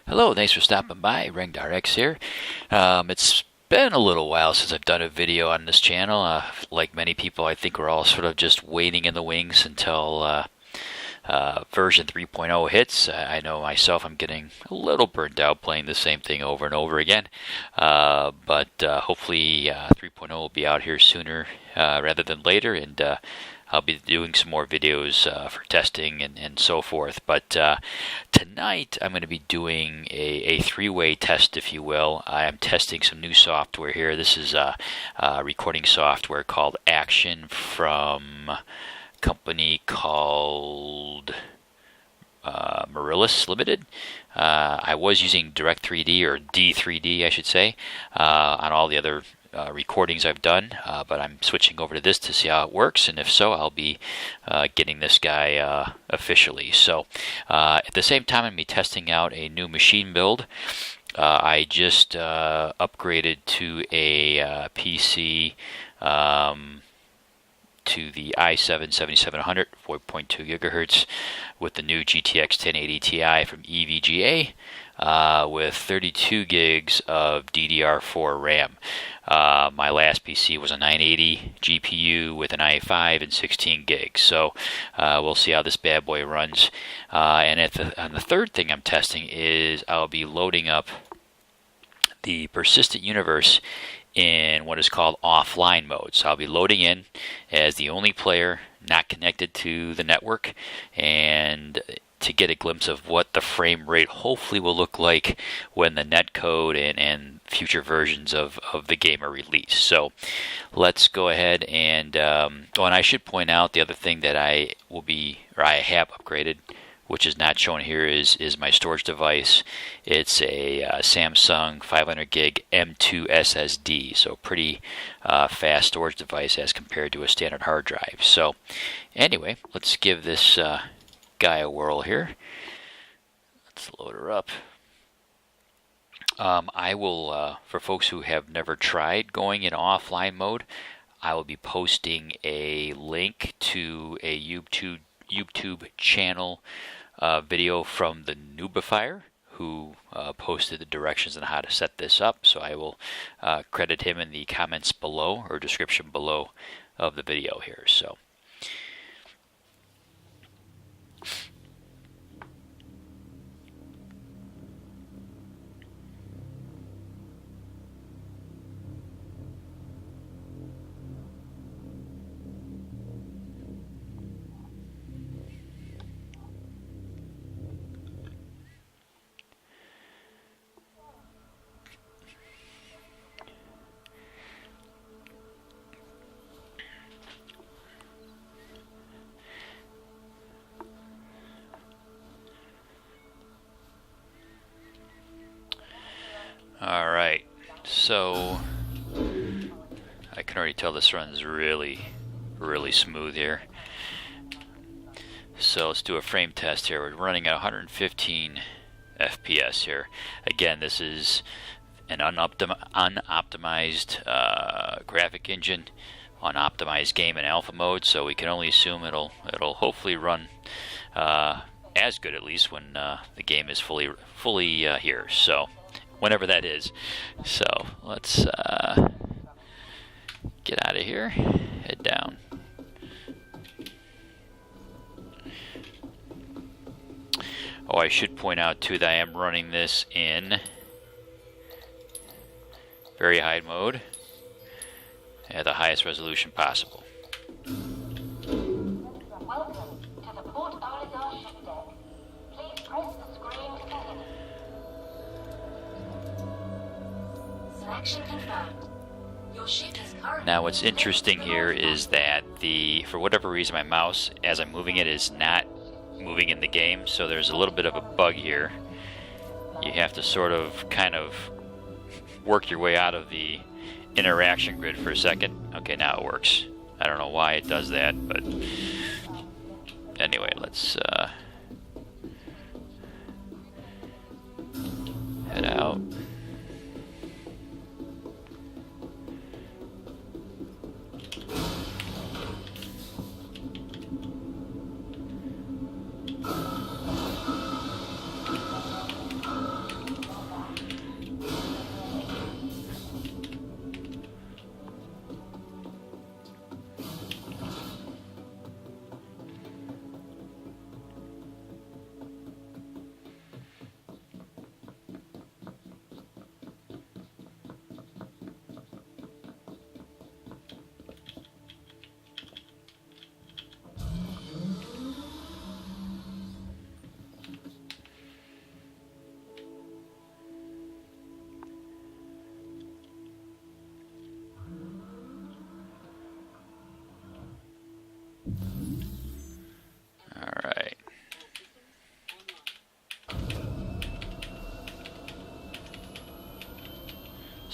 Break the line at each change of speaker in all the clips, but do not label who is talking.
Hello, thanks for stopping by. RengdarX here. It's been a little while since I've done a video on this channel. Like many people, I think we're all sort of just waiting in the wings until version 3.0 hits. I know myself, I'm getting a little burnt out playing the same thing over and over again. But hopefully 3.0 will be out here sooner rather than later, and I'll be doing some more videos for testing and so forth. But tonight I'm going to be doing a three-way test, if you will. I am testing some new software here. This is recording software called Action from a company called Marillis Limited. I was using Direct3D, or D3D I should say, on all the other recordings I've done, but I'm switching over to this to see how it works, and if so, I'll be getting this guy officially. So at the same time, I'm going to be testing out a new machine build. I just upgraded to a PC to the i7 7700 4.2 gigahertz with the new GTX 1080 Ti from EVGA with 32 gigs of DDR4 RAM. My last PC was a 980 GPU with an i5 and 16 gigs, so we'll see how this bad boy runs. And the third thing I'm testing is I'll be loading up the Persistent Universe in what is called offline mode. So I'll be loading in as the only player not connected to the network, and to get a glimpse of what the frame rate hopefully will look like when the netcode and future versions of the game are released. So let's go ahead and and I should point out the other thing that I have upgraded, which is not shown here, is my storage device. It's a Samsung 500 gig M2 SSD, so pretty fast storage device as compared to a standard hard drive. So anyway, let's give this guy a whirl here. Let's load her up. I will, for folks who have never tried going in offline mode, I will be posting a link to a YouTube channel video from the Noobifier, who posted the directions on how to set this up. So I will credit him in the comments below, or description below, of the video here. So alright, so I can already tell this runs really smooth here. So let's do a frame test here. We're running at 115 FPS here. Again, this is an unoptimized graphic engine on optimized game in alpha mode, so we can only assume it'll hopefully run as good, at least when the game is fully here. So whenever that is. So let's get out of here, head down. Oh, I should point out too that I am running this in very high mode at the highest resolution possible.
Welcome to the Port Olisar ship deck. Please press the screen to begin. Selection confirmed. Your ship is currently...
Now what's interesting here is that for whatever reason, my mouse, as I'm moving it, is not moving in the game, so there's a little bit of a bug here. You have to sort of kind of work your way out of the interaction grid for a second. Okay, now it works. I don't know why it does that, but anyway, let's head out.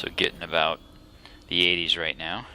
So getting about the 80s right now.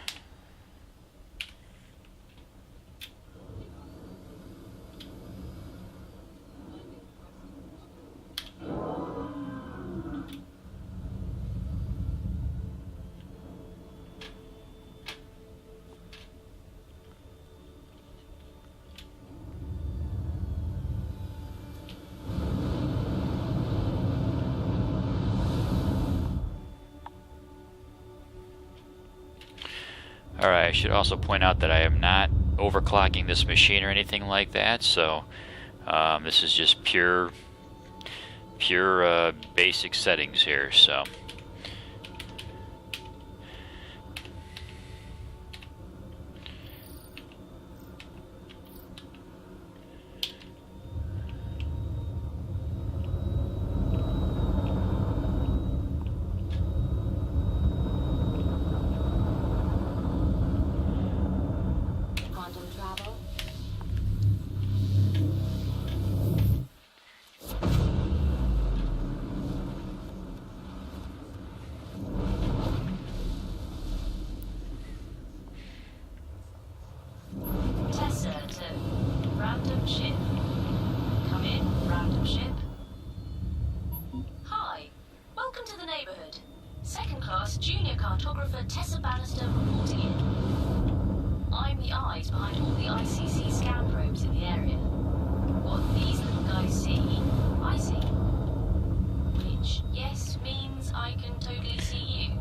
Alright, I should also point out that I am not overclocking this machine or anything like that, so this is just pure basic settings here, so.
Quantum travel. Tessa to random ship. Come in, random ship. Hi, welcome to the neighborhood. Second class junior cartographer Tessa Bannister reporting in. I'm the eyes behind all the ICC scan probes in the area. What these little guys see, I see. Which, yes, means I can totally see you.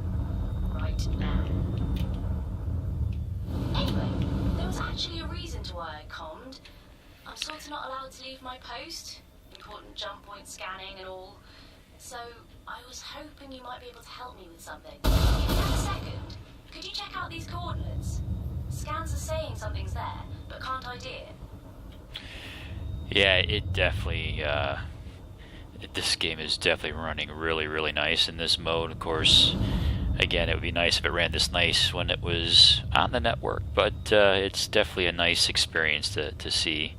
Right now. Anyway, there was actually a reason to why I commed. I'm sort of not allowed to leave my post. Important jump point scanning and all. So, I was hoping you might be able to help me with something. If you have a second, could you check out these coordinates? Scans are saying something's there, but can't ID it.
Yeah, it definitely, this game is definitely running really, really nice in this mode. Of course, again, it would be nice if it ran this nice when it was on the network, but it's definitely a nice experience to see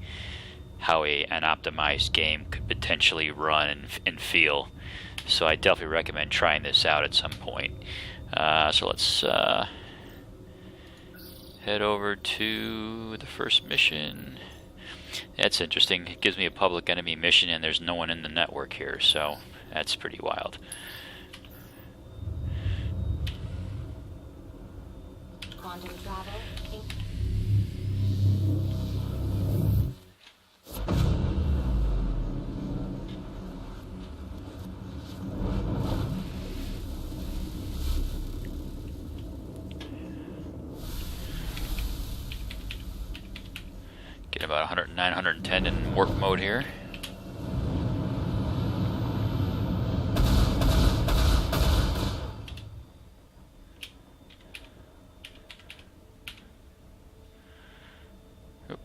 how an optimized game could potentially run and feel. So I definitely recommend trying this out at some point. So let's head over to the first mission. That's interesting. It gives me a public enemy mission and there's no one in the network here, so that's pretty wild.
Quantum travel.
Get about 109, 110 in work mode here. Oop.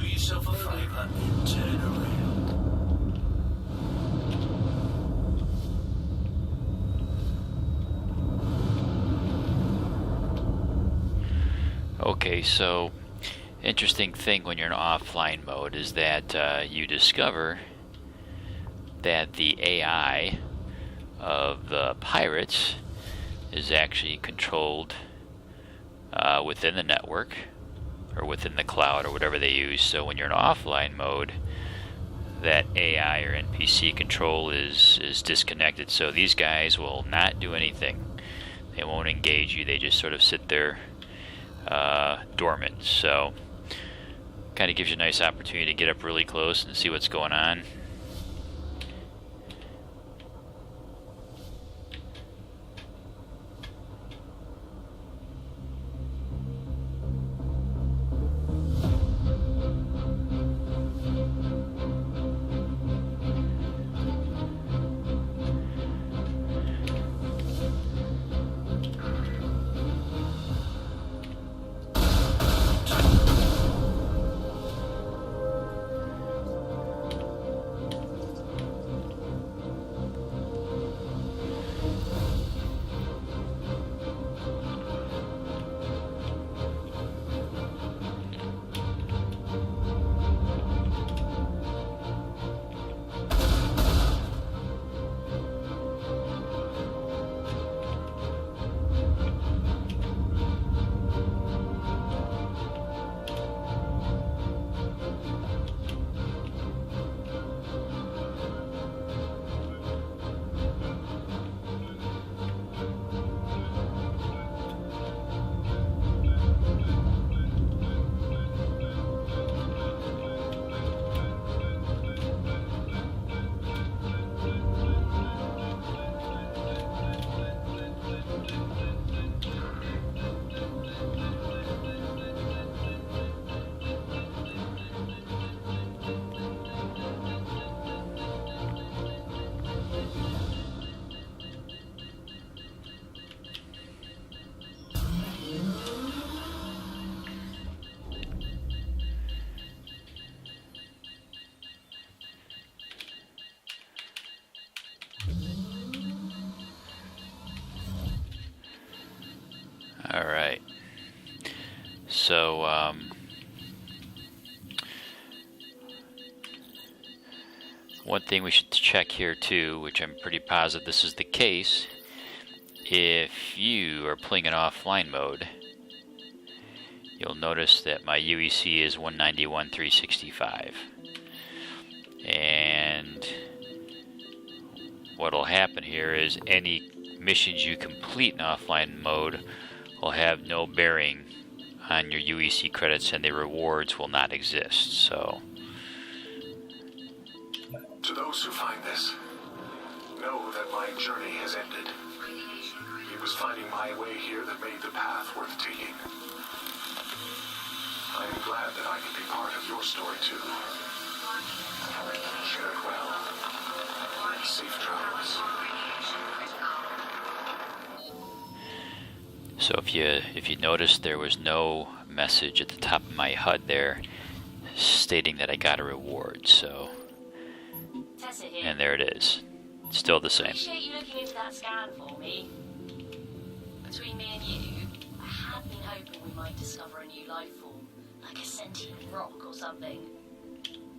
Yourself a favor and turn around.
Okay, so interesting thing when you're in offline mode is that you discover that the AI of the pirates is actually controlled within the network or within the cloud or whatever they use. So when you're in offline mode, that AI or NPC control is disconnected. So these guys will not do anything. They won't engage you. They just sort of sit there dormant. So kind of gives you a nice opportunity to get up really close and see what's going on. All right. So, one thing we should check here too, which I'm pretty positive this is the case, if you are playing in offline mode, you'll notice that my UEC is 191,365. And what'll happen here is any missions you complete in offline mode will have no bearing on your UEC credits, and the rewards will not exist. So,
To those who find this, know that my journey has ended. It was finding my way here that made the path worth taking. I am glad that I can be part of your story too. Share it well. Safe travels.
so if you notice, there was no message at the top of my HUD there stating that I got a reward. So,
Tessa here.
and there it is, still the same.
Appreciate you looking into that scan for me. Between me and you, I had been hoping we might discover a new life form, like a sentient rock or something.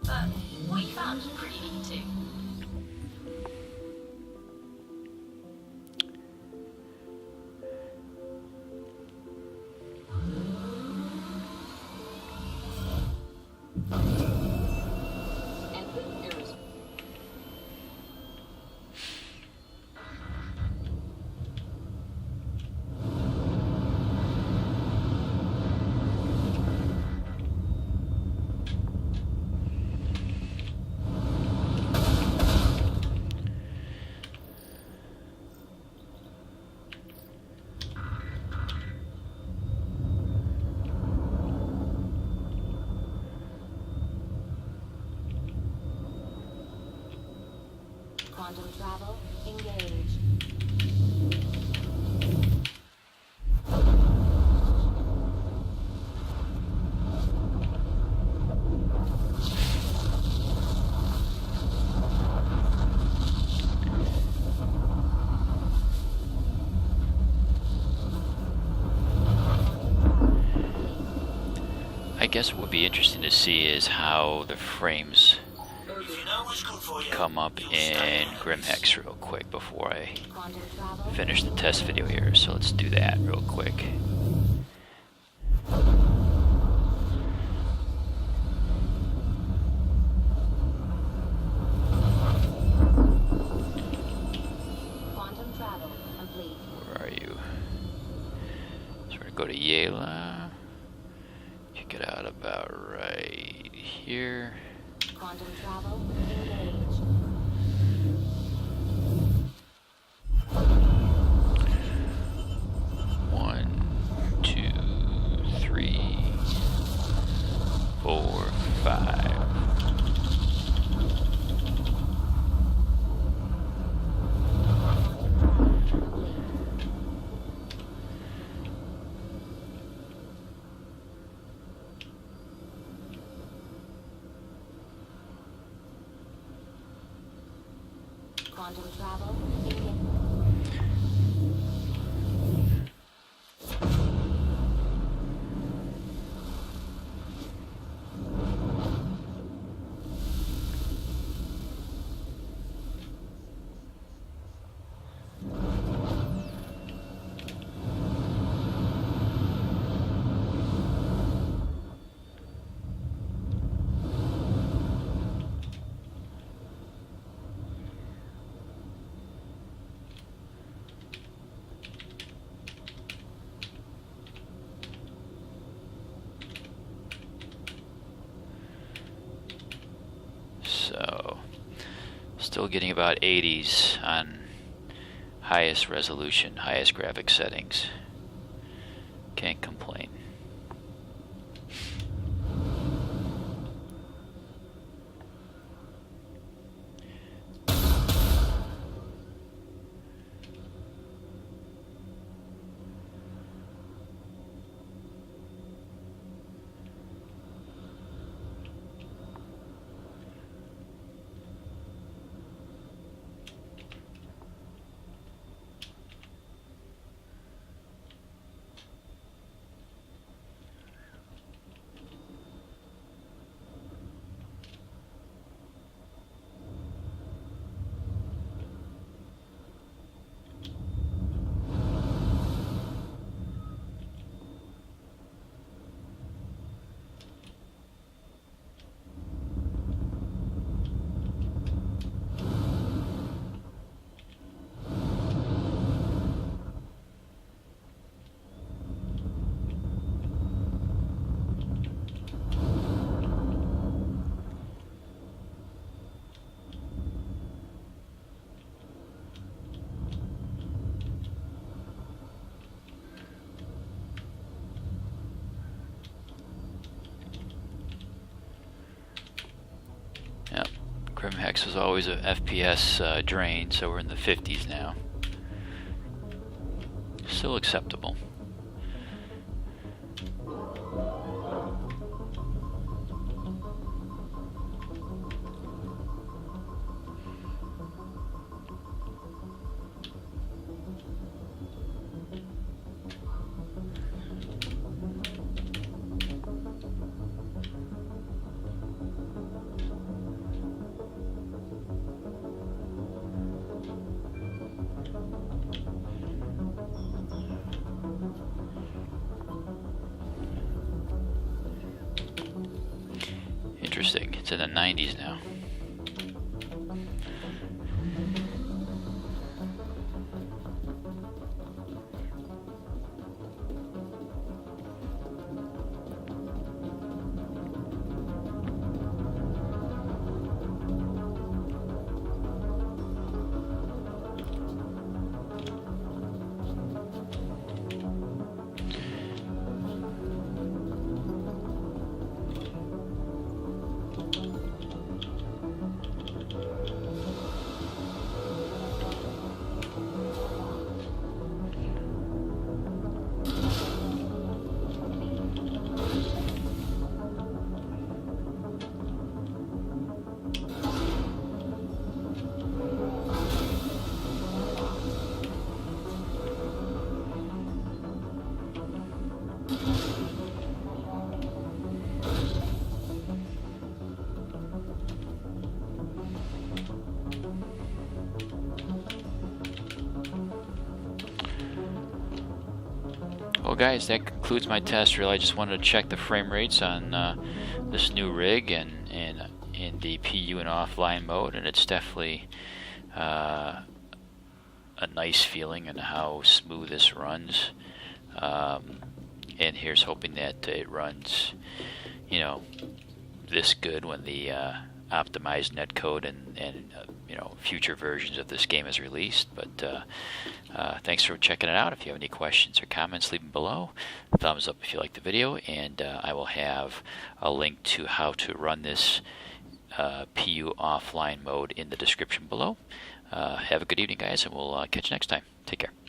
But what you found was pretty neat too.
Quantum travel engaged.
I guess what would be interesting to see is how the frames
If you know what's good for you,
come up
you'll
in
stay.
Grimhex real quick before I
Quantum travel.
finish the test video here. So let's do that real quick.
Quantum travel complete.
Where are you? So we're gonna go to Yela. check it out about right here.
Quantum travel engaged.
1, 2, 3, 4, 5.
Quantum travel engaged.
So, still getting about 80s on highest resolution, highest graphic settings. Can't complain. Yep, Grimhex was always a FPS drain, so we're in the 50s now. Still acceptable. Interesting. It's in the 90s now. Well guys, that concludes my test. Really, I just wanted to check the frame rates on this new rig and in the PU and offline mode, and it's definitely a nice feeling in how smooth this runs. and here's hoping that it runs, you know, this good when the optimized netcode and you know, future versions of this game is released. But thanks for checking it out. If you have any questions or comments, leave them below. Thumbs up if you like the video, and I will have a link to how to run this PU offline mode in the description below. Have a good evening, guys, and we'll catch you next time. Take care.